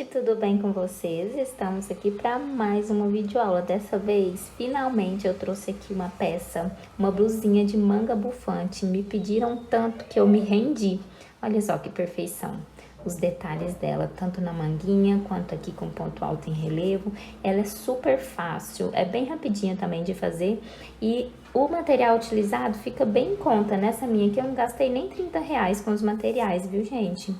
gente, tudo bem com vocês? Estamos aqui para mais uma videoaula. Dessa vez, finalmente eu trouxe aqui uma peça, uma blusinha de manga bufante. Me pediram tanto que eu me rendi. Olha só que perfeição. Os detalhes dela, tanto na manguinha quanto aqui com ponto alto em relevo. Ela é super fácil, é bem rapidinha também de fazer e o material utilizado fica bem em conta. Nessa minha aqui eu não gastei nem R$30 com os materiais, viu, gente?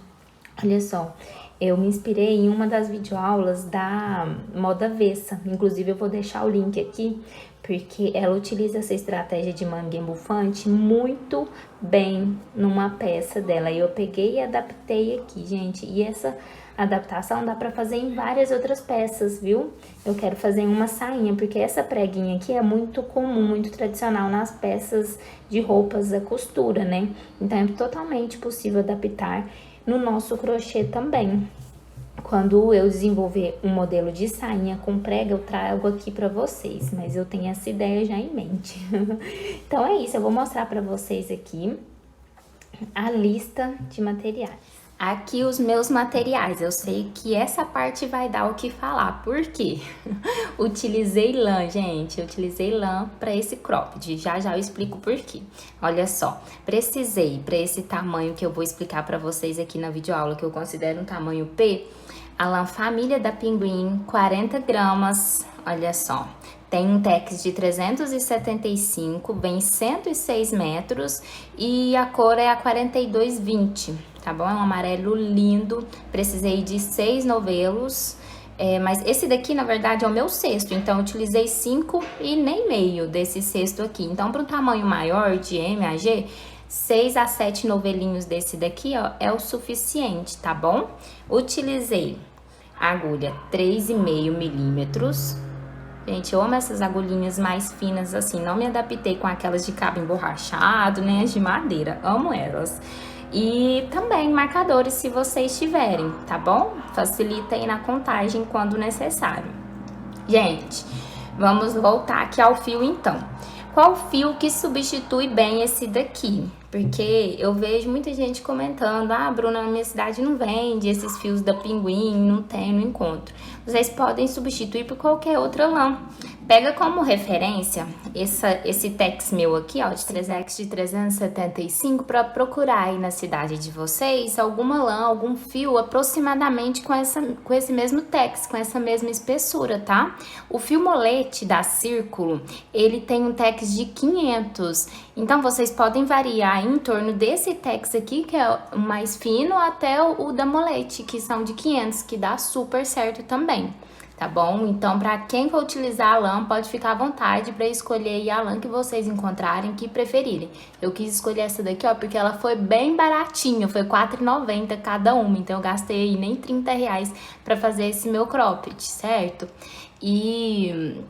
Olha só, eu me inspirei em uma das videoaulas da Moda Avessa, inclusive eu vou deixar o link aqui, porque ela utiliza essa estratégia de manga embufante muito bem numa peça dela. E eu peguei e adaptei aqui, gente, e essa adaptação dá pra fazer em várias outras peças, viu? Eu quero fazer em uma sainha, porque essa preguinha aqui é muito comum, muito tradicional nas peças de roupas à costura, né? Então é totalmente possível adaptar no nosso crochê também. Quando eu desenvolver um modelo de sainha com prega, eu trago aqui pra vocês, mas eu tenho essa ideia já em mente. Então é isso, eu vou mostrar pra vocês aqui a lista de materiais. Aqui os meus materiais, eu sei que essa parte vai dar o que falar, por quê? Utilizei lã, gente, eu utilizei lã para esse cropped, já eu explico por quê. Olha só, precisei para esse tamanho que eu vou explicar para vocês aqui na videoaula, que eu considero um tamanho P, a lã Família da Pinguim, 40 gramas, olha só. Tem um tex de 375, vem 106 metros e a cor é a 4220, tá bom? É um amarelo lindo, precisei de 6 novelos, mas esse daqui, na verdade, é o meu cesto, então eu utilizei 5 e nem meio desse cesto aqui. Então, para um tamanho maior de M a G, 6 a 7 novelinhos desse daqui, ó, é o suficiente, tá bom? Utilizei agulha 3,5 milímetros. Gente, eu amo essas agulhinhas mais finas assim, não me adaptei com aquelas de cabo emborrachado, nem as de madeira, amo elas. E também marcadores se vocês tiverem, tá bom? Facilita aí na contagem quando necessário. Gente, vamos voltar aqui ao fio então. Qual fio que substitui bem esse daqui? Porque eu vejo muita gente comentando, ah, Bruna, na minha cidade não vende esses fios da Pinguim, não tem, não encontro. Vocês podem substituir por qualquer outra lã. Pega como referência esse tex meu aqui, ó, de 375, para procurar aí na cidade de vocês alguma lã, algum fio aproximadamente com esse mesmo tex, com essa mesma espessura, tá? O fio molete da Círculo, ele tem um tex de 500, então vocês podem variar em torno desse tex aqui, que é o mais fino, até o da molete, que são de 500, que dá super certo também. Tá bom? Então, para quem for utilizar a lã, pode ficar à vontade para escolher aí a lã que vocês encontrarem, que preferirem. Eu quis escolher essa daqui, ó, porque ela foi bem baratinha, foi R$4,90 cada uma, então eu gastei aí nem R$30 para fazer esse meu cropped, certo? E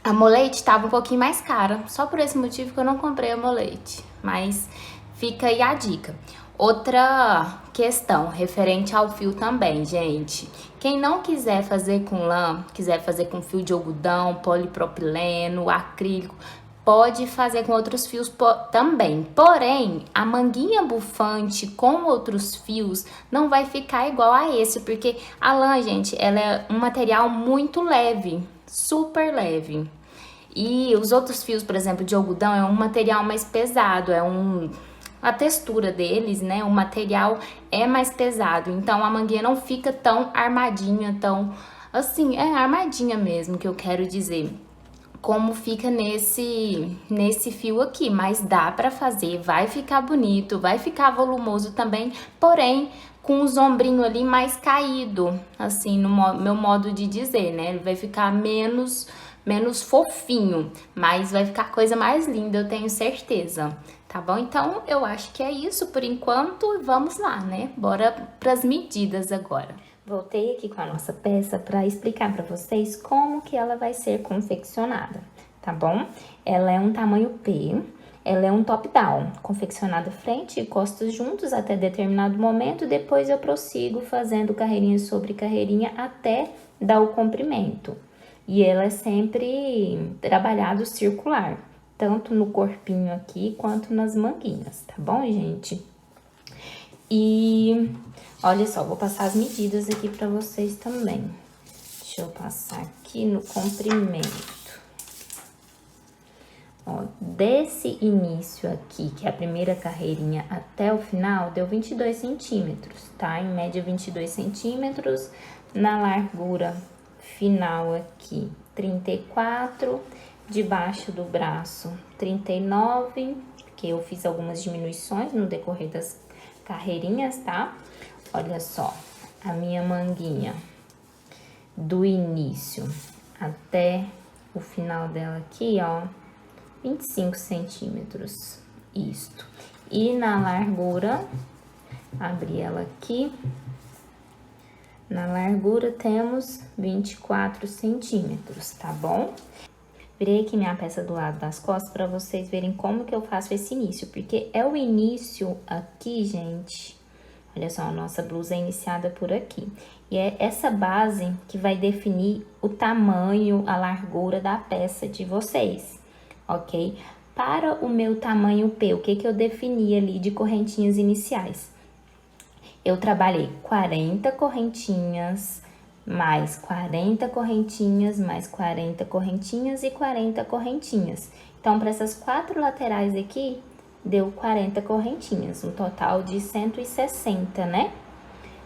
a molete tava um pouquinho mais cara, só por esse motivo que eu não comprei a molete, mas fica aí a dica. Outra questão referente ao fio também, gente. Quem não quiser fazer com lã, quiser fazer com fio de algodão, polipropileno, acrílico, pode fazer com outros fios também. Porém, a manguinha bufante com outros fios não vai ficar igual a esse, porque a lã, gente, ela é um material muito leve, super leve. E os outros fios, por exemplo, de algodão, é um material mais pesado, a textura deles, né, o material é mais pesado, então a manguinha não fica tão armadinha, tão assim, é armadinha mesmo que eu quero dizer, como fica nesse fio aqui, mas dá pra fazer, vai ficar bonito, vai ficar volumoso também, porém com os ombrinhos ali mais caído, assim, no meu modo de dizer, né, ele vai ficar menos fofinho, mas vai ficar coisa mais linda, eu tenho certeza. Tá bom? Então, eu acho que é isso por enquanto. Vamos lá, né? Bora pras medidas agora. Voltei aqui com a nossa peça para explicar para vocês como que ela vai ser confeccionada, tá bom? Ela é um tamanho P, ela é um top-down, confeccionada frente e costas juntos até determinado momento, depois eu prossigo fazendo carreirinha sobre carreirinha até dar o comprimento. E ela é sempre trabalhado circular, tanto no corpinho aqui quanto nas manguinhas, tá bom, gente? E olha só, vou passar as medidas aqui pra vocês também. Deixa eu passar aqui no comprimento. Ó, desse início aqui, que é a primeira carreirinha, até o final, deu 22 centímetros, tá? Em média, 22 centímetros. Na largura final aqui, 34. Debaixo do braço, 39, porque eu fiz algumas diminuições no decorrer das carreirinhas, tá? Olha só, a minha manguinha do início até o final dela aqui, ó, 25 centímetros, isto. E na largura, abri ela aqui, na largura temos 24 centímetros, tá bom? Virei aqui minha peça do lado das costas para vocês verem como que eu faço esse início, porque é o início aqui, gente. Olha só, a nossa blusa é iniciada por aqui. E é essa base que vai definir o tamanho, a largura da peça de vocês, ok? Para o meu tamanho P, o que que eu defini ali de correntinhas iniciais? Eu trabalhei 40 correntinhas, mais 40 correntinhas, mais 40 correntinhas e 40 correntinhas. Então, para essas 4 laterais aqui, deu 40 correntinhas, um total de 160, né?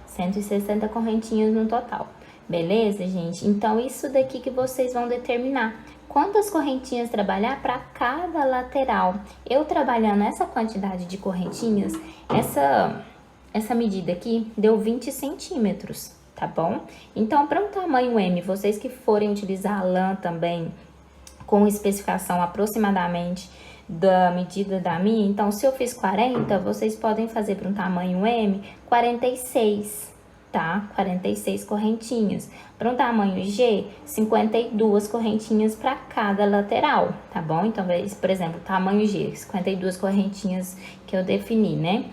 160 correntinhas no total. Beleza, gente? Então, isso daqui que vocês vão determinar. Quantas correntinhas trabalhar para cada lateral. Eu trabalhando essa quantidade de correntinhas, essa medida aqui deu 20 centímetros, tá bom? Então, para um tamanho M, vocês que forem utilizar a lã também, com especificação aproximadamente da medida da minha, então, se eu fiz 40, vocês podem fazer para um tamanho M, 46, tá? 46 correntinhas. Para um tamanho G, 52 correntinhas para cada lateral, tá bom? Então, por exemplo, tamanho G, 52 correntinhas que eu defini, né?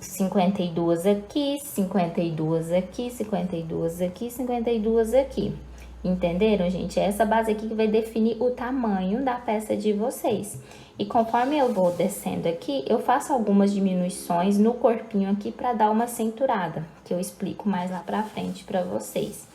52 aqui, 52 aqui, 52 aqui, 52 aqui. Entenderam, gente? É essa base aqui que vai definir o tamanho da peça de vocês. E conforme eu vou descendo aqui, eu faço algumas diminuições no corpinho aqui para dar uma cinturada, que eu explico mais lá pra frente pra vocês,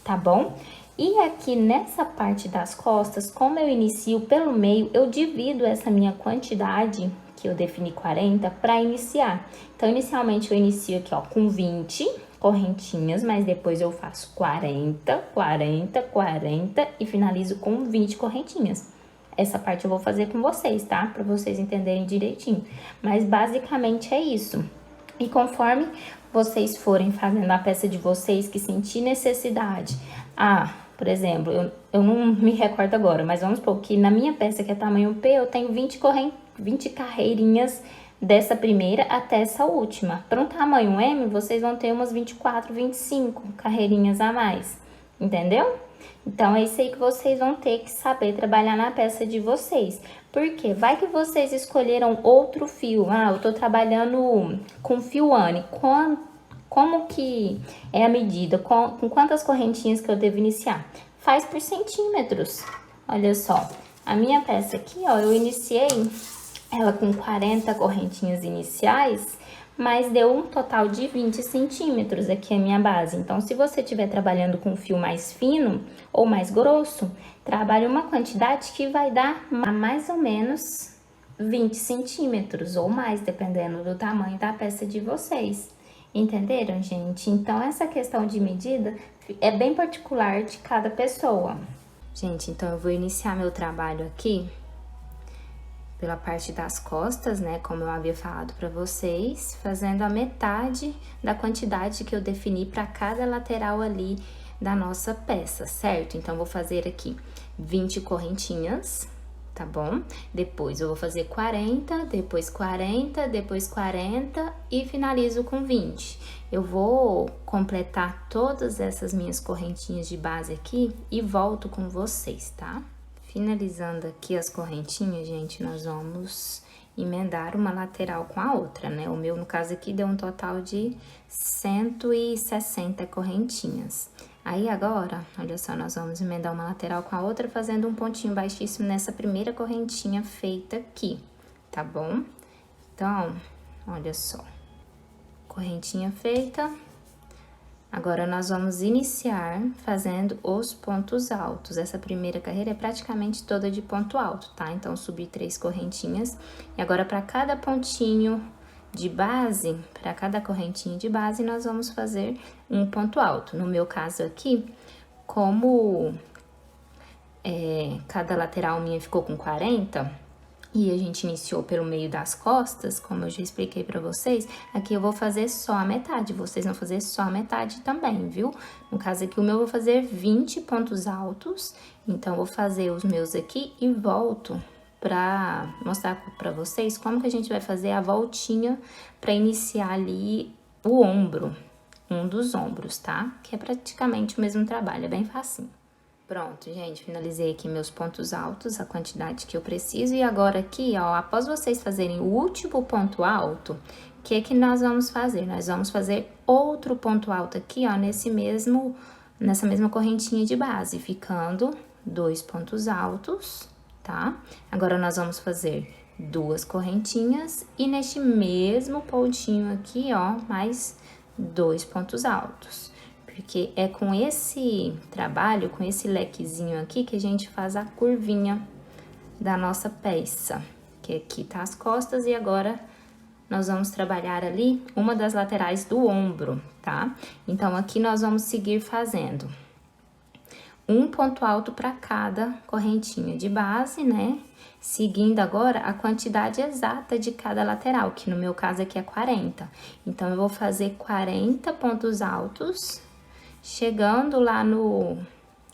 tá bom? E aqui nessa parte das costas, como eu inicio pelo meio, eu divido essa minha quantidade que eu defini 40 para iniciar. Então, inicialmente eu inicio aqui, ó, com 20 correntinhas, mas depois eu faço 40, 40, 40 e finalizo com 20 correntinhas. Essa parte eu vou fazer com vocês, tá? Para vocês entenderem direitinho. Mas basicamente é isso. E conforme vocês forem fazendo a peça de vocês, que sentir necessidade. Por exemplo, eu não me recordo agora, mas vamos supor que na minha peça, que é tamanho P, eu tenho 20 carreirinhas dessa primeira até essa última. Para um tamanho M, vocês vão ter umas 24, 25 carreirinhas a mais, entendeu? Então, é isso aí que vocês vão ter que saber trabalhar na peça de vocês. Porque vai que vocês escolheram outro fio. Eu tô trabalhando com fio Anne. Como que é a medida? Com quantas correntinhas que eu devo iniciar? Faz por centímetros. Olha só, a minha peça aqui, ó, eu iniciei ela com 40 correntinhas iniciais, mas deu um total de 20 centímetros aqui a minha base. Então, se você estiver trabalhando com fio mais fino ou mais grosso, trabalhe uma quantidade que vai dar mais ou menos 20 centímetros ou mais, dependendo do tamanho da peça de vocês. Entenderam, gente? Então, essa questão de medida é bem particular de cada pessoa. Gente, então eu vou iniciar meu trabalho aqui pela parte das costas, né, como eu havia falado para vocês, fazendo a metade da quantidade que eu defini para cada lateral ali da nossa peça, certo? Então, vou fazer aqui 20 correntinhas, tá bom? Depois eu vou fazer 40, depois 40, depois 40 e finalizo com 20. Eu vou completar todas essas minhas correntinhas de base aqui e volto com vocês, tá? Finalizando aqui as correntinhas, gente, nós vamos emendar uma lateral com a outra, né? O meu, no caso aqui, deu um total de 160 correntinhas. Aí, agora, olha só, nós vamos emendar uma lateral com a outra, fazendo um pontinho baixíssimo nessa primeira correntinha feita aqui, tá bom? Então, olha só. correntinha feita. Agora, nós vamos iniciar fazendo os pontos altos. Essa primeira carreira é praticamente toda de ponto alto, tá? Então, subi 3 correntinhas. E agora, para cada pontinho de base, para cada correntinha de base, nós vamos fazer um ponto alto. No meu caso aqui, como cada lateral minha ficou com 40... E a gente iniciou pelo meio das costas, como eu já expliquei pra vocês, aqui eu vou fazer só a metade, vocês vão fazer só a metade também, viu? No caso aqui, o meu eu vou fazer 20 pontos altos, então, eu vou fazer os meus aqui e volto pra mostrar pra vocês como que a gente vai fazer a voltinha pra iniciar ali o ombro, um dos ombros, tá? Que é praticamente o mesmo trabalho, é bem facinho. Pronto, gente, finalizei aqui meus pontos altos, a quantidade que eu preciso. E agora aqui, ó, após vocês fazerem o último ponto alto, o que nós vamos fazer? Nós vamos fazer outro ponto alto aqui, ó, nessa mesma correntinha de base, ficando 2 pontos altos, tá? Agora, nós vamos fazer 2 correntinhas e neste mesmo pontinho aqui, ó, mais 2 pontos altos. Porque é com esse trabalho, com esse lequezinho aqui, que a gente faz a curvinha da nossa peça. Que aqui tá as costas e agora nós vamos trabalhar ali uma das laterais do ombro, tá? Então, aqui nós vamos seguir fazendo um ponto alto para cada correntinha de base, né? Seguindo agora a quantidade exata de cada lateral, que no meu caso aqui é 40. Então, eu vou fazer 40 pontos altos. Chegando lá no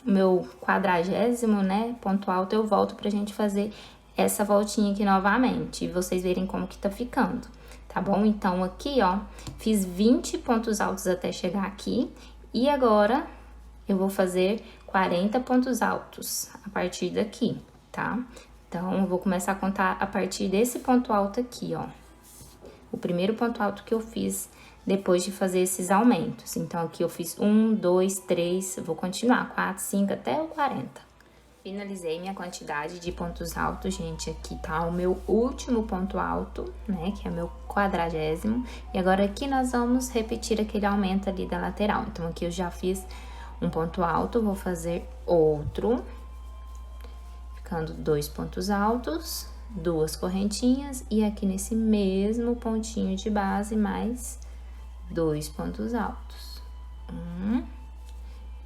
meu 40º, né, ponto alto, eu volto pra gente fazer essa voltinha aqui novamente. E vocês verem como que tá ficando, tá bom? Então, aqui, ó, fiz 20 pontos altos até chegar aqui. E agora, eu vou fazer 40 pontos altos a partir daqui, tá? Então, eu vou começar a contar a partir desse ponto alto aqui, ó. O primeiro ponto alto que eu fiz depois de fazer esses aumentos. Então, aqui eu fiz 1, 2, 3, vou continuar, 4, 5, até o 40. Finalizei minha quantidade de pontos altos, gente. Aqui tá o meu último ponto alto, né, que é o meu 40º. E agora aqui nós vamos repetir aquele aumento ali da lateral. Então, aqui eu já fiz um ponto alto, vou fazer outro. Ficando 2 pontos altos, 2 correntinhas. E aqui nesse mesmo pontinho de base, mais 2 pontos altos, 1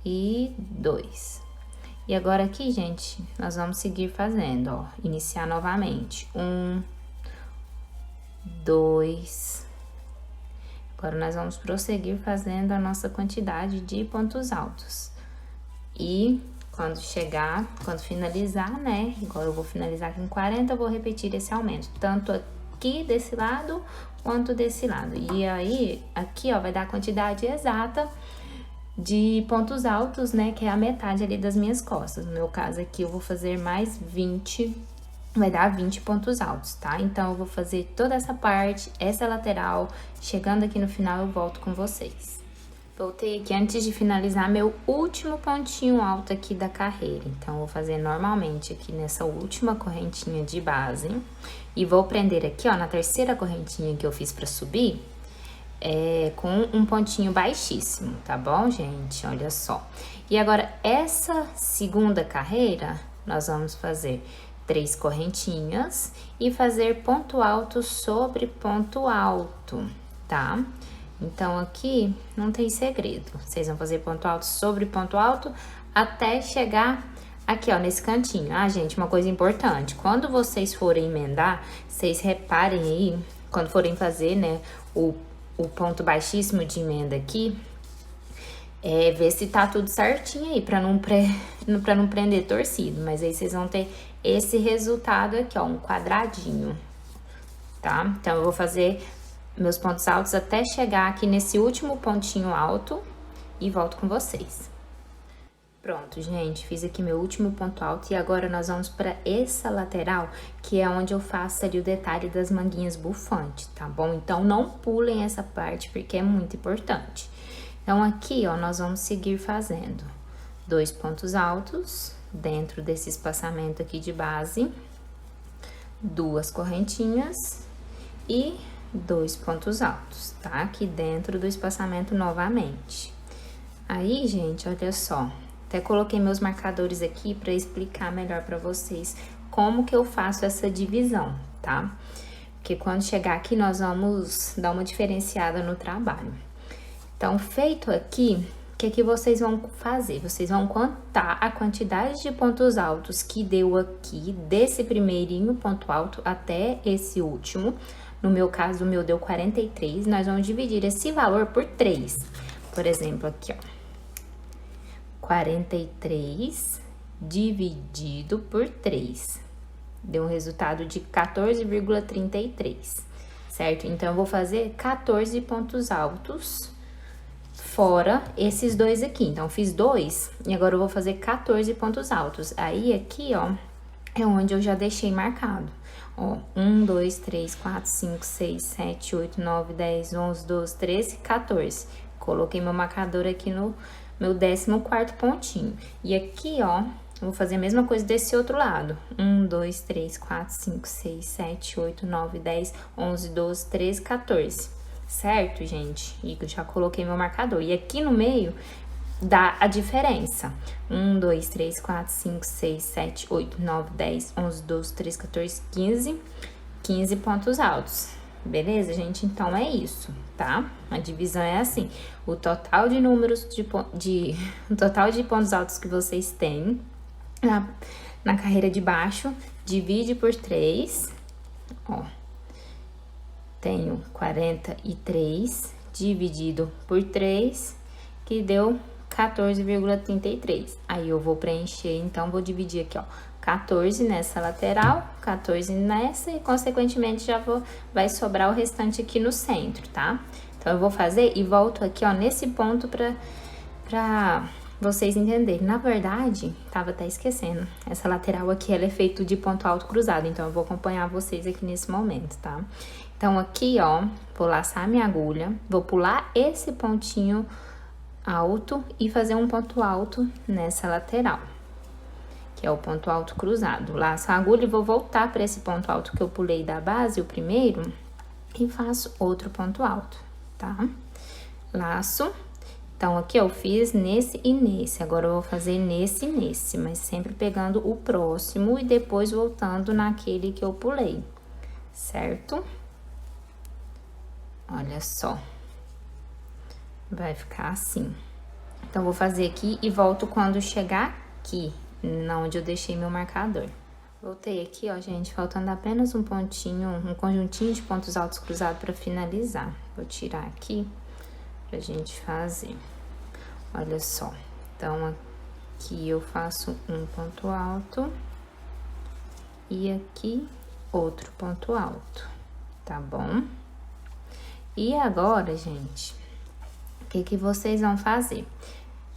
e 2. E agora aqui, gente, nós vamos seguir fazendo, ó, iniciar novamente, 1, 2. Agora, nós vamos prosseguir fazendo a nossa quantidade de pontos altos. E quando finalizar, né, igual eu vou finalizar com 40, eu vou repetir esse aumento, tanto aqui desse lado quanto desse lado. E aí, aqui, ó, vai dar a quantidade exata de pontos altos, né, que é a metade ali das minhas costas. No meu caso aqui, eu vou fazer mais 20, vai dar 20 pontos altos, tá? Então, eu vou fazer toda essa parte, essa lateral, chegando aqui no final, eu volto com vocês. Voltei aqui antes de finalizar meu último pontinho alto aqui da carreira. Então, eu vou fazer normalmente aqui nessa última correntinha de base. E vou prender aqui, ó, na terceira correntinha que eu fiz pra subir, com um pontinho baixíssimo, tá bom, gente? Olha só. E agora, essa segunda carreira, nós vamos fazer 3 correntinhas e fazer ponto alto sobre ponto alto, tá? Então, aqui não tem segredo. Vocês vão fazer ponto alto sobre ponto alto até chegar aqui, ó, nesse cantinho. Ah, gente, uma coisa importante. Quando vocês forem emendar, vocês reparem aí, quando forem fazer, né, o ponto baixíssimo de emenda aqui, ver se tá tudo certinho aí, pra não prender torcido. Mas aí vocês vão ter esse resultado aqui, ó, um quadradinho, tá? Então, eu vou fazer meus pontos altos até chegar aqui nesse último pontinho alto e volto com vocês. Pronto, gente, fiz aqui meu último ponto alto e agora nós vamos para essa lateral, que é onde eu faço ali o detalhe das manguinhas bufantes, tá bom? Então, não pulem essa parte, porque é muito importante. Então, aqui, ó, nós vamos seguir fazendo 2 pontos altos dentro desse espaçamento aqui de base, 2 correntinhas e 2 pontos altos, tá? Aqui dentro do espaçamento novamente. Aí, gente, olha só, até coloquei meus marcadores aqui para explicar melhor para vocês como que eu faço essa divisão, tá? Porque quando chegar aqui, nós vamos dar uma diferenciada no trabalho. Então, feito aqui, o que que vocês vão fazer? Vocês vão contar a quantidade de pontos altos que deu aqui, desse primeirinho ponto alto até esse último. No meu caso, o meu deu 43. Nós vamos dividir esse valor por 3. Por exemplo, aqui, ó. 43 dividido por 3. Deu um resultado de 14,33, certo? Então, eu vou fazer 14 pontos altos, fora esses dois aqui. Então, fiz 2 e agora eu vou fazer 14 pontos altos. Aí, aqui, ó, é onde eu já deixei marcado. Ó, 1, 2, 3, 4, 5, 6, 7, 8, 9, 10, 11, 12, 13, 14. Coloquei meu marcador aqui no meu 14º pontinho. E aqui, ó, eu vou fazer a mesma coisa desse outro lado. 1, 2, 3, 4, 5, 6, 7, 8, 9, 10, 11, 12, 13, 14. Certo, gente? E eu já coloquei meu marcador. E aqui no meio dá a diferença. 1, 2, 3, 4, 5, 6, 7, 8, 9, 10, 11, 12, 13, 14, 15. 15 pontos altos. Beleza, gente? Então, é isso, tá? A divisão é assim. O total de números o total de pontos altos que vocês têm na carreira de baixo, divide por 3, ó. Tenho 43 dividido por 3, que deu 14,33. Aí, eu vou preencher, então, vou dividir aqui, ó, 14 nessa lateral, 14 nessa e, consequentemente, vai sobrar o restante aqui no centro, tá? Então, eu vou fazer e volto aqui, ó, nesse ponto pra vocês entenderem. Na verdade, tava até esquecendo, essa lateral aqui, ela é feita de ponto alto cruzado, então, eu vou acompanhar vocês aqui nesse momento, tá? Então, aqui, ó, vou laçar minha agulha, vou pular esse pontinho alto e fazer um ponto alto nessa lateral, que é o ponto alto cruzado. Laço a agulha e vou voltar para esse ponto alto que eu pulei da base, o primeiro, e faço outro ponto alto, tá? Laço. Então, aqui eu fiz nesse e nesse, agora eu vou fazer nesse e nesse, mas sempre pegando o próximo e depois voltando naquele que eu pulei, certo? Olha só. Vai ficar assim. Então, vou fazer aqui e volto quando chegar aqui, onde eu deixei meu marcador. Voltei aqui, ó, gente, faltando apenas um pontinho, um conjuntinho de pontos altos cruzados para finalizar. Vou tirar aqui pra gente fazer. Olha só. Então, aqui eu faço um ponto alto e aqui outro ponto alto, tá bom? E agora, gente, o que que vocês vão fazer?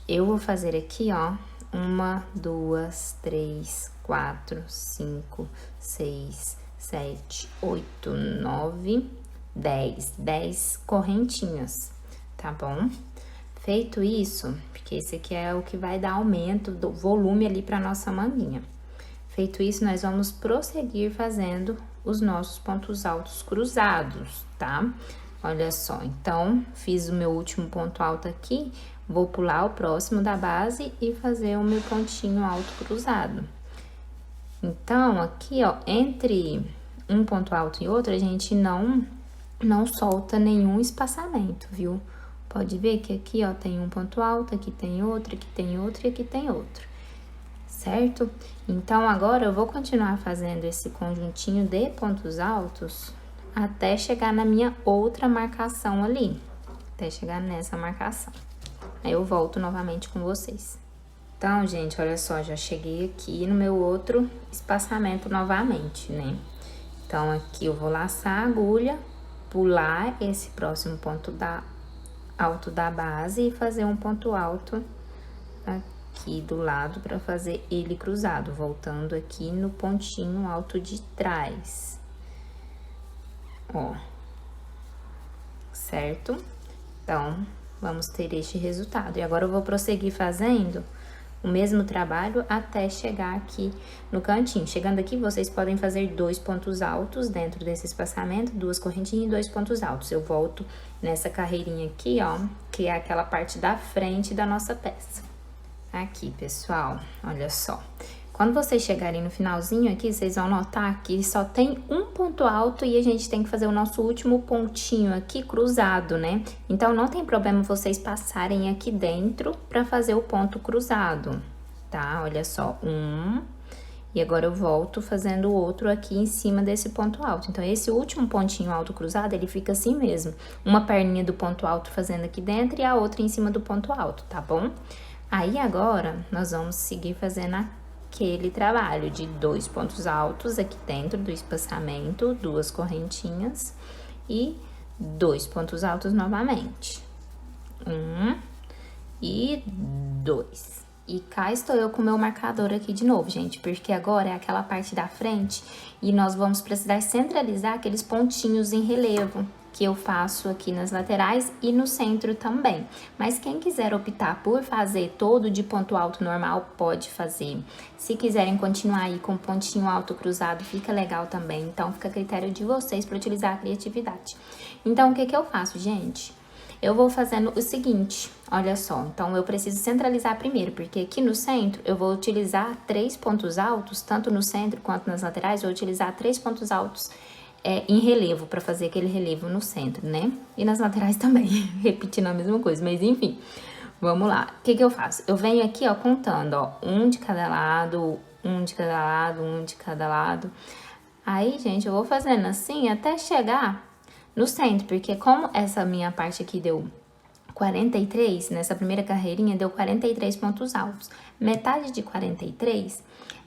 Eu vou fazer aqui, ó, 1, 2, 3, 4, 5, 6, 7, 8, 9, 10. 10 correntinhas, tá bom? Feito isso, porque esse aqui é o que vai dar aumento do volume ali pra nossa manguinha. Feito isso, nós vamos prosseguir fazendo os nossos pontos altos cruzados, tá? Olha só, então, fiz o meu último ponto alto aqui, vou pular o próximo da base e fazer o meu pontinho alto cruzado. Então, aqui, ó, entre um ponto alto e outro, a gente não solta nenhum espaçamento, viu? Pode ver que aqui, ó, tem um ponto alto, aqui tem outro, aqui tem outro e aqui tem outro, certo? Então, agora eu vou continuar fazendo esse conjuntinho de pontos altos até chegar na minha outra marcação ali, até chegar nessa marcação. Aí, eu volto novamente com vocês. Então, gente, olha só, já cheguei aqui no meu outro espaçamento novamente, né? Então, aqui eu vou laçar a agulha, pular esse próximo ponto alto da base e fazer um ponto alto aqui do lado para fazer ele cruzado, voltando aqui no pontinho alto de trás. Ó, certo? Então, vamos ter este resultado. E agora eu vou prosseguir fazendo o mesmo trabalho até chegar aqui no cantinho. Chegando aqui, vocês podem fazer 2 pontos altos dentro desse espaçamento, 2 correntinhas e 2 pontos altos. Eu volto nessa carreirinha aqui, ó, que é aquela parte da frente da nossa peça. Aqui, pessoal, olha só. Quando vocês chegarem no finalzinho aqui, vocês vão notar que só tem um ponto alto e a gente tem que fazer o nosso último pontinho aqui cruzado, né? Então, não tem problema vocês passarem aqui dentro pra fazer o ponto cruzado, tá? Olha só, e agora eu volto fazendo o outro aqui em cima desse ponto alto. Então, esse último pontinho alto cruzado, ele fica assim mesmo. Uma perninha do ponto alto fazendo aqui dentro e a outra em cima do ponto alto, tá bom? Aí, agora, nós vamos seguir fazendo aquele trabalho de 2 pontos altos aqui dentro do espaçamento, 2 correntinhas e 2 pontos altos novamente. 1 e 2. E cá estou eu com o meu marcador aqui de novo, gente, porque agora é aquela parte da frente e nós vamos precisar centralizar aqueles pontinhos em relevo que eu faço aqui nas laterais e no centro também. Mas quem quiser optar por fazer todo de ponto alto normal, pode fazer. Se quiserem continuar aí com pontinho alto cruzado, fica legal também. Então, fica a critério de vocês para utilizar a criatividade. Então, o que que eu faço, gente? Eu vou fazendo o seguinte, olha só. Então, eu preciso centralizar primeiro, porque aqui no centro eu vou utilizar 3 pontos altos, tanto no centro quanto nas laterais, eu vou utilizar 3 pontos altos em relevo, para fazer aquele relevo no centro, né? E nas laterais também, repetindo a mesma coisa, mas enfim, vamos lá. O que que eu faço? Eu venho aqui, ó, contando, ó, um de cada lado, um de cada lado, um de cada lado. Aí, gente, eu vou fazendo assim até chegar no centro, porque como essa minha parte aqui deu 43, nessa primeira carreirinha deu 43 pontos altos. Metade de 43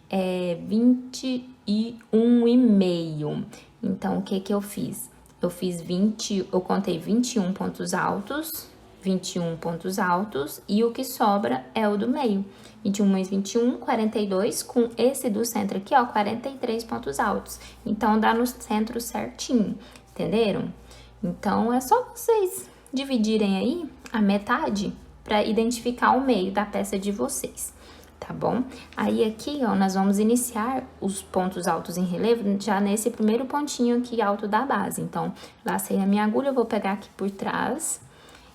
é 21,5. Então, o que que eu fiz? Eu contei 21 pontos altos, 21 pontos altos, e o que sobra é o do meio. 21 mais 21, 42, com esse do centro aqui, ó, 43 pontos altos. Então, dá no centro certinho, entenderam? Então, é só vocês dividirem aí a metade para identificar o meio da peça de vocês. Tá bom? Aí aqui, ó, nós vamos iniciar os pontos altos em relevo já nesse primeiro pontinho aqui alto da base. Então, lacei a minha agulha, eu vou pegar aqui por trás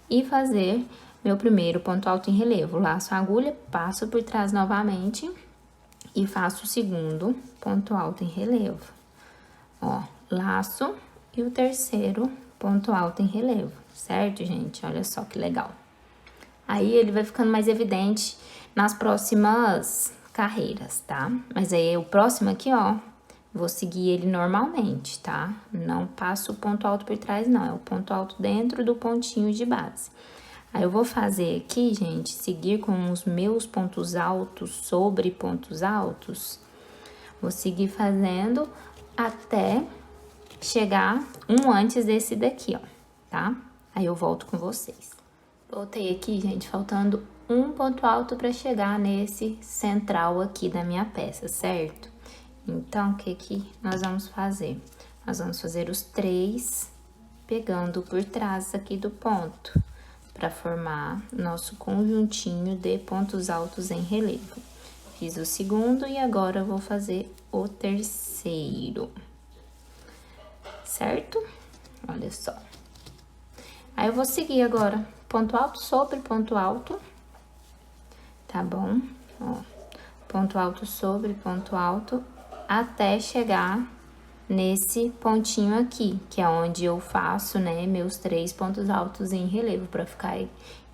e fazer meu primeiro ponto alto em relevo. Laço a agulha, passo por trás novamente e faço o segundo ponto alto em relevo. Ó, laço e o terceiro ponto alto em relevo, certo, gente? Olha só que legal. Aí, ele vai ficando mais evidente nas próximas carreiras, tá? Mas aí, o próximo aqui, ó, vou seguir ele normalmente, tá? Não passo o ponto alto por trás, não. É o ponto alto dentro do pontinho de base. Aí, eu vou fazer aqui, gente, seguir com os meus pontos altos sobre pontos altos. Vou seguir fazendo até chegar um antes desse daqui, ó, tá? Aí, eu volto com vocês. Voltei aqui, gente, faltando um ponto alto para chegar nesse central aqui da minha peça, certo? Então, o que que nós vamos fazer? Nós vamos fazer os 3 pegando por trás aqui do ponto, para formar nosso conjuntinho de pontos altos em relevo. Fiz o segundo e agora eu vou fazer o terceiro, certo? Olha só. Aí, eu vou seguir agora ponto alto sobre ponto alto, tá bom? Ó, ponto alto sobre ponto alto, até chegar nesse pontinho aqui, que é onde eu faço, né, meus 3 pontos altos em relevo, pra ficar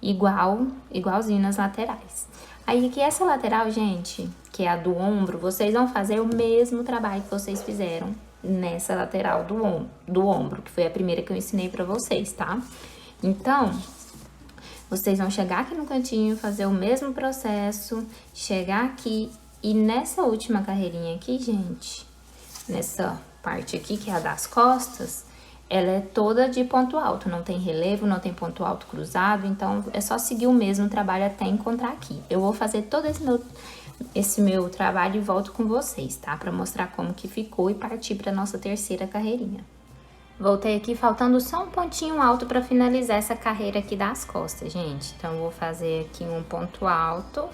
igualzinho nas laterais. Aí, aqui, essa lateral, gente, que é a do ombro, vocês vão fazer o mesmo trabalho que vocês fizeram nessa lateral do ombro, que foi a primeira que eu ensinei pra vocês, tá? Então, vocês vão chegar aqui no cantinho, fazer o mesmo processo, chegar aqui e nessa última carreirinha aqui, gente, nessa parte aqui, que é a das costas, ela é toda de ponto alto, não tem relevo, não tem ponto alto cruzado, então é só seguir o mesmo trabalho até encontrar aqui. Eu vou fazer todo esse meu trabalho e volto com vocês, tá? Pra mostrar como que ficou e partir pra nossa terceira carreirinha. Voltei aqui, faltando só um pontinho alto para finalizar essa carreira aqui das costas, gente. Então, eu vou fazer aqui um ponto alto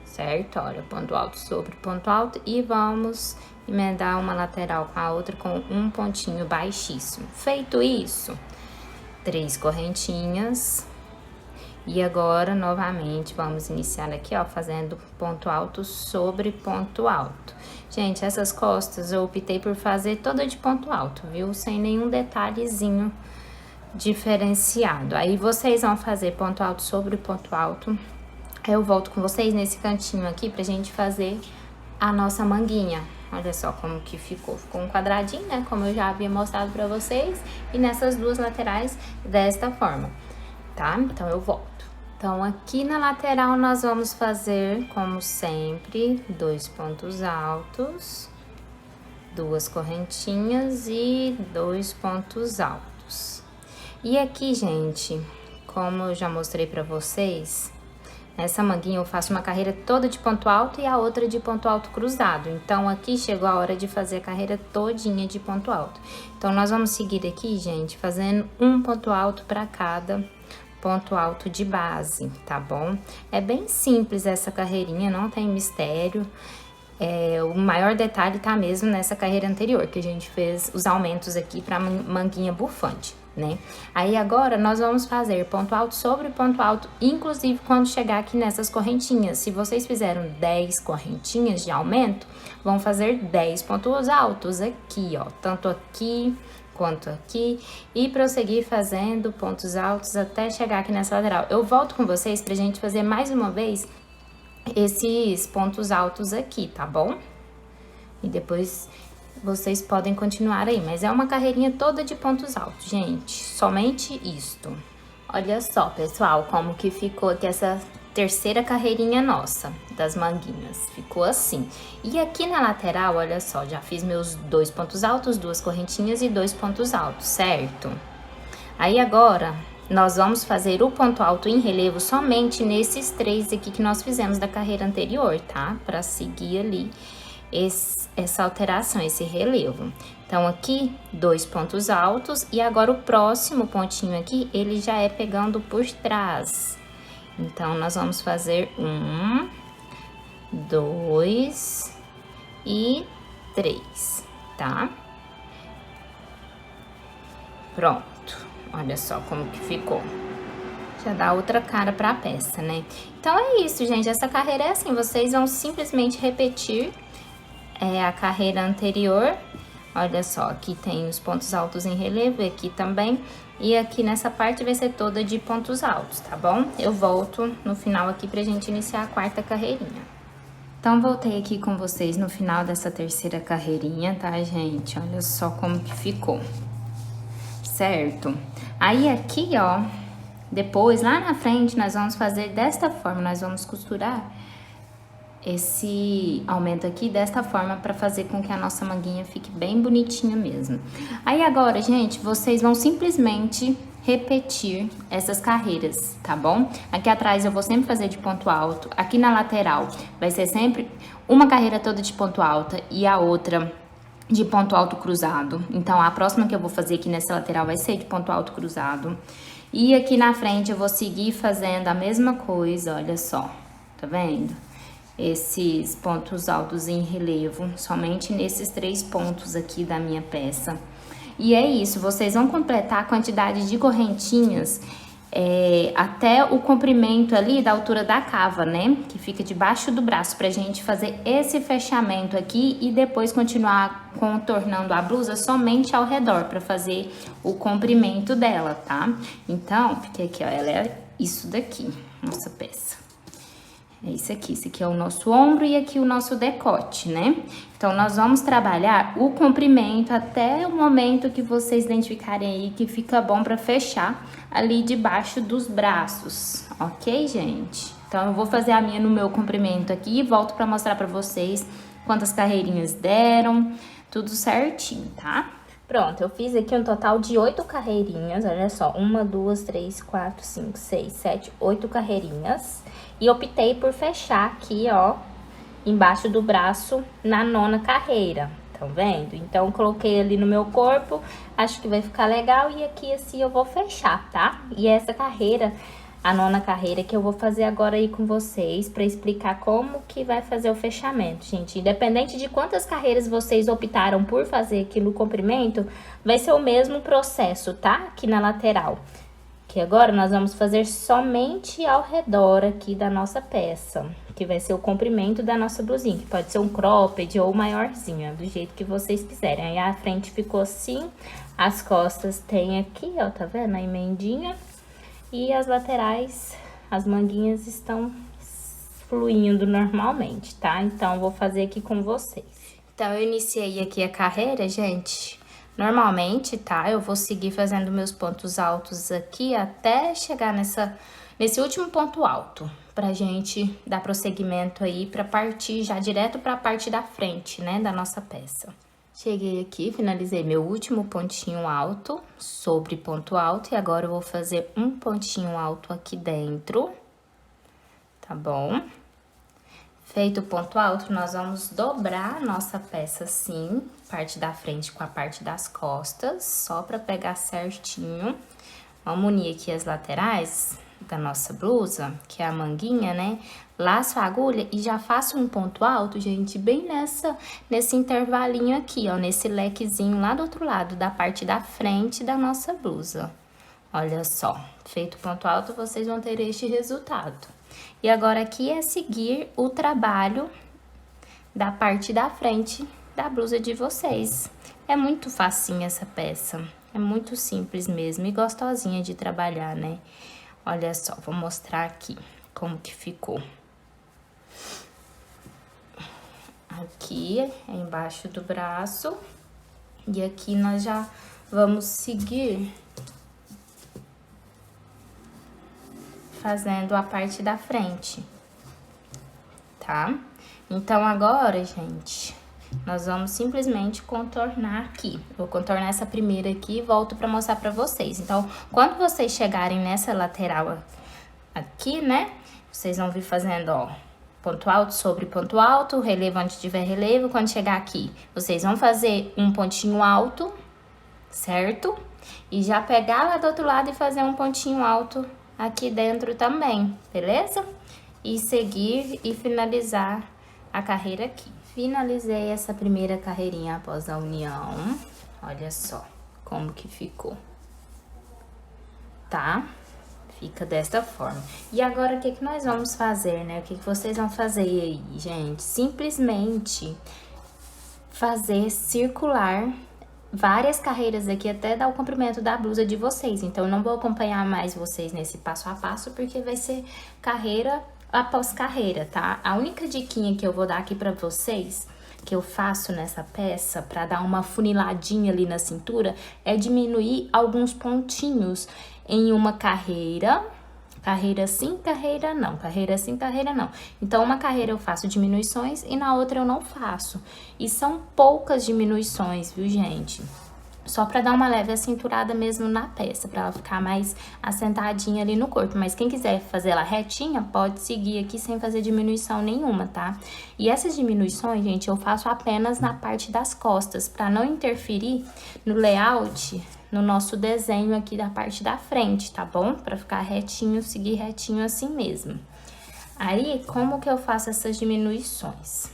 certo? Olha, ponto alto sobre ponto alto e vamos emendar uma lateral com a outra com um pontinho baixíssimo. Feito isso, 3 correntinhas. E agora, novamente, vamos iniciar aqui, ó, fazendo ponto alto sobre ponto alto. Gente, essas costas eu optei por fazer toda de ponto alto, viu? Sem nenhum detalhezinho diferenciado. Aí, vocês vão fazer ponto alto sobre ponto alto. Eu volto com vocês nesse cantinho aqui pra gente fazer a nossa manguinha. Olha só como que ficou. Ficou um quadradinho, né? Como eu já havia mostrado pra vocês. E nessas duas laterais, desta forma, tá? Então, eu volto. Então, aqui na lateral, nós vamos fazer, como sempre, 2 pontos altos, 2 correntinhas e 2 pontos altos. E aqui, gente, como eu já mostrei pra vocês, nessa manguinha eu faço uma carreira toda de ponto alto e a outra de ponto alto cruzado. Então, aqui chegou a hora de fazer a carreira todinha de ponto alto. Então, nós vamos seguir aqui, gente, fazendo um ponto alto pra cada ponto alto de base, tá bom? É bem simples essa carreirinha, não tem mistério. O maior detalhe tá mesmo nessa carreira anterior, que a gente fez os aumentos aqui pra manguinha bufante, né? Aí agora nós vamos fazer ponto alto sobre ponto alto, inclusive quando chegar aqui nessas correntinhas. Se vocês fizeram 10 correntinhas de aumento, vão fazer 10 pontos altos aqui, ó, tanto aqui quanto aqui, e prosseguir fazendo pontos altos até chegar aqui nessa lateral. Eu volto com vocês pra gente fazer mais uma vez esses pontos altos aqui, tá bom? E depois vocês podem continuar aí, mas é uma carreirinha toda de pontos altos, gente, somente isto. Olha só, pessoal, como que ficou aqui essa terceira carreirinha nossa, das manguinhas. Ficou assim. E aqui na lateral, olha só, já fiz meus 2 pontos altos, 2 correntinhas e 2 pontos altos, certo? Aí agora, nós vamos fazer o ponto alto em relevo somente nesses 3 aqui que nós fizemos da carreira anterior, tá? Pra seguir ali essa alteração, esse relevo. Então, aqui, 2 pontos altos e agora o próximo pontinho aqui, ele já é pegando por trás. Então, nós vamos fazer 1, 2 e 3, tá? Pronto. Olha só como que ficou. Já dá outra cara pra peça, né? Então, é isso, gente. Essa carreira é assim, vocês vão simplesmente repetir a carreira anterior. Olha só, aqui tem os pontos altos em relevo, aqui também. E aqui nessa parte vai ser toda de pontos altos, tá bom? Eu volto no final aqui pra gente iniciar a quarta carreirinha. Então, voltei aqui com vocês no final dessa terceira carreirinha, tá, gente? Olha só como que ficou. Certo? Aí aqui, ó, depois, lá na frente, nós vamos fazer desta forma. Nós vamos costurar esse aumento aqui desta forma para fazer com que a nossa manguinha fique bem bonitinha mesmo. Aí agora, gente, vocês vão simplesmente repetir essas carreiras, tá bom? Aqui atrás eu vou sempre fazer de ponto alto, aqui na lateral vai ser sempre uma carreira toda de ponto alto e a outra de ponto alto cruzado. Então, a próxima que eu vou fazer aqui nessa lateral vai ser de ponto alto cruzado. E aqui na frente eu vou seguir fazendo a mesma coisa, olha só, tá vendo? Esses pontos altos em relevo, somente nesses 3 pontos aqui da minha peça. E é isso, vocês vão completar a quantidade de correntinhas até o comprimento ali da altura da cava, né? Que fica debaixo do braço, pra gente fazer esse fechamento aqui e depois continuar contornando a blusa somente ao redor, pra fazer o comprimento dela, tá? Então, porque aqui, ó, ela é isso daqui, nossa peça. É isso aqui é o nosso ombro e aqui o nosso decote, né? Então, nós vamos trabalhar o comprimento até o momento que vocês identificarem aí que fica bom pra fechar ali debaixo dos braços, ok, gente? Então, eu vou fazer a minha no meu comprimento aqui e volto pra mostrar pra vocês quantas carreirinhas deram, tudo certinho, tá? Pronto, eu fiz aqui um total de 8 carreirinhas, olha só, 1, 2, 3, 4, 5, 6, 7, 8 carreirinhas. E optei por fechar aqui, ó, embaixo do braço na 9ª carreira, estão vendo? Então, coloquei ali no meu corpo, acho que vai ficar legal e aqui assim eu vou fechar, tá? E essa carreira, a 9ª carreira que eu vou fazer agora aí com vocês para explicar como que vai fazer o fechamento, gente. Independente de quantas carreiras vocês optaram por fazer aqui no comprimento, vai ser o mesmo processo, tá? Aqui na lateral. Que agora nós vamos fazer somente ao redor aqui da nossa peça, que vai ser o comprimento da nossa blusinha, que pode ser um cropped ou maiorzinha, do jeito que vocês quiserem. Aí a frente ficou assim, as costas tem aqui, ó, tá vendo? A emendinha. E as laterais, as manguinhas estão fluindo normalmente, tá? Então, vou fazer aqui com vocês. Então, eu iniciei aqui a carreira, gente. Normalmente, tá? Eu vou seguir fazendo meus pontos altos aqui até chegar nesse último ponto alto. Pra gente dar prosseguimento aí, pra partir já direto pra parte da frente, né? Da nossa peça. Cheguei aqui, finalizei meu último pontinho alto sobre ponto alto. E agora eu vou fazer um pontinho alto aqui dentro, tá bom? Feito o ponto alto, nós vamos dobrar a nossa peça assim, parte da frente com a parte das costas, só pra pegar certinho. Vamos unir aqui as laterais da nossa blusa, que é a manguinha, né? Laço a agulha e já faço um ponto alto, gente, bem nesse intervalinho aqui, ó, nesse lequezinho lá do outro lado, da parte da frente da nossa blusa. Olha só, feito o ponto alto, vocês vão ter este resultado. E agora aqui é seguir o trabalho da parte da frente da blusa de vocês. É muito facinho essa peça, é muito simples mesmo e gostosinha de trabalhar, né? Olha só, vou mostrar aqui como que ficou. Aqui é embaixo do braço e aqui nós já vamos seguir fazendo a parte da frente, tá? Então, agora, gente, nós vamos simplesmente contornar aqui. Vou contornar essa primeira aqui e volto pra mostrar pra vocês. Então, quando vocês chegarem nessa lateral aqui, né, vocês vão vir fazendo, ó, ponto alto sobre ponto alto, relevo onde tiver relevo. Quando chegar aqui, vocês vão fazer um pontinho alto, certo? E já pegar lá do outro lado e fazer um pontinho alto aqui dentro também, beleza? E seguir e finalizar a carreira aqui. Finalizei essa primeira carreirinha após a união. Olha só como que ficou, tá? Fica desta forma. E agora, o que que nós vamos fazer, né? O que que vocês vão fazer aí, gente? Simplesmente fazer circular várias carreiras aqui até dar o comprimento da blusa de vocês. Então, eu não vou acompanhar mais vocês nesse passo a passo, porque vai ser carreira após carreira, tá? A única diquinha que eu vou dar aqui pra vocês, que eu faço nessa peça, pra dar uma funiladinha ali na cintura, é diminuir alguns pontinhos em uma carreira sim, carreira não, carreira sim, carreira não. Então, uma carreira eu faço diminuições e na outra eu não faço. E são poucas diminuições, viu, gente? Só pra dar uma leve acinturada mesmo na peça, pra ela ficar mais assentadinha ali no corpo. Mas quem quiser fazer ela retinha, pode seguir aqui sem fazer diminuição nenhuma, tá? E essas diminuições, gente, eu faço apenas na parte das costas, pra não interferir no layout, no nosso desenho aqui da parte da frente, tá bom? Pra ficar retinho, seguir retinho assim mesmo. Aí, como que eu faço essas diminuições?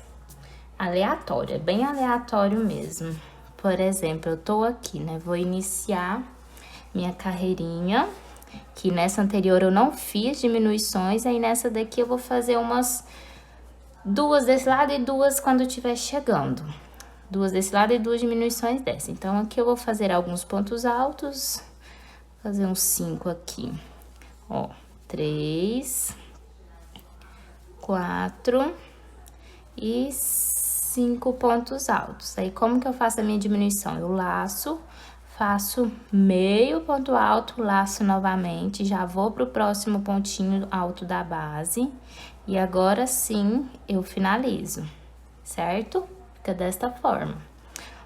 Aleatório, é bem aleatório mesmo. Por exemplo, eu tô aqui, né? Vou iniciar minha carreirinha, que nessa anterior eu não fiz diminuições, aí nessa daqui eu vou fazer umas 2 desse lado e 2 quando estiver chegando. 2 desse lado e 2 diminuições dessa. Então, aqui eu vou fazer alguns pontos altos, fazer uns 5 aqui. Ó, 3, 4 e 5 pontos altos. Aí, como que eu faço a minha diminuição? Eu laço, faço meio ponto alto, laço novamente, já vou pro próximo pontinho alto da base. E agora sim, eu finalizo, certo? Fica desta forma.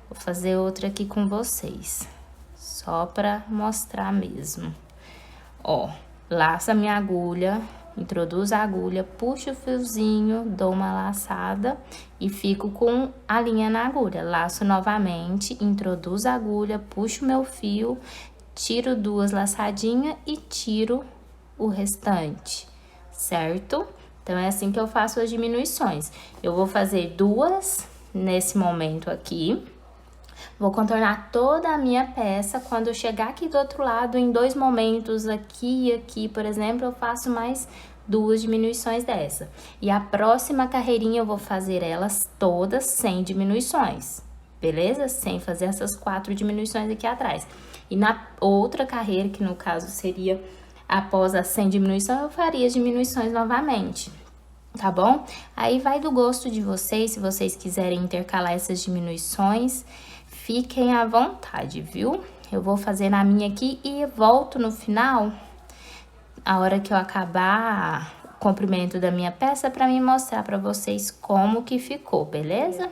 Vou fazer outra aqui com vocês, só pra mostrar mesmo. Ó, laço a minha agulha, introduzo a agulha, puxo o fiozinho, dou uma laçada e fico com a linha na agulha. Laço novamente, introduzo a agulha, puxo meu fio, tiro 2 laçadinhas e tiro o restante, certo? Então, é assim que eu faço as diminuições. Eu vou fazer 2 nesse momento aqui. Vou contornar toda a minha peça. Quando eu chegar aqui do outro lado, em 2 momentos, aqui e aqui, por exemplo, eu faço mais 2 diminuições dessa. E a próxima carreirinha eu vou fazer elas todas sem diminuições, beleza? Sem fazer essas 4 diminuições aqui atrás. E na outra carreira, que no caso seria após a sem diminuição, eu faria as diminuições novamente, tá bom? Aí vai do gosto de vocês, se vocês quiserem intercalar essas diminuições, fiquem à vontade, viu? Eu vou fazer na minha aqui e volto no final, a hora que eu acabar o comprimento da minha peça, pra mim mostrar pra vocês como que ficou, beleza?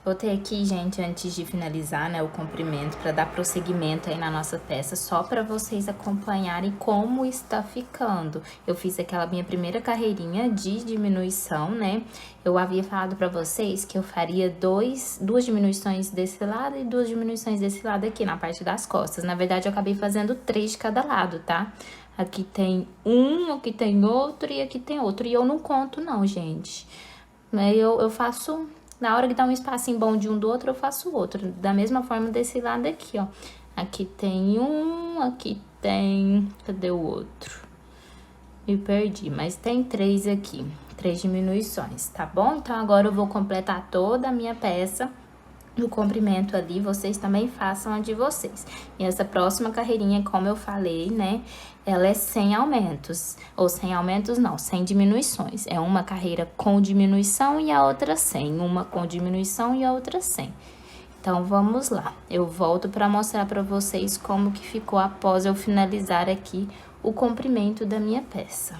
Botei aqui, gente, antes de finalizar, né, o comprimento, para dar prosseguimento aí na nossa peça, só para vocês acompanharem como está ficando. Eu fiz aquela minha primeira carreirinha de diminuição, né? Eu havia falado para vocês que eu faria duas diminuições desse lado e 2 diminuições desse lado aqui, na parte das costas. Na verdade, eu acabei fazendo 3 de cada lado, tá? Aqui tem um, aqui tem outro e aqui tem outro. E eu não conto, não, gente. Eu faço... Na hora que dá um espacinho bom de um do outro, eu faço outro. Da mesma forma desse lado aqui, ó. Aqui tem um, aqui tem... Cadê o outro? Me perdi, mas tem 3 aqui. 3 diminuições, tá bom? Então, agora eu vou completar toda a minha peça no comprimento ali, vocês também façam a de vocês. E essa próxima carreirinha, como eu falei, né, ela é sem aumentos, ou sem aumentos não, sem diminuições. É uma carreira com diminuição e a outra sem, uma com diminuição e a outra sem. Então, vamos lá. Eu volto para mostrar para vocês como que ficou após eu finalizar aqui o comprimento da minha peça.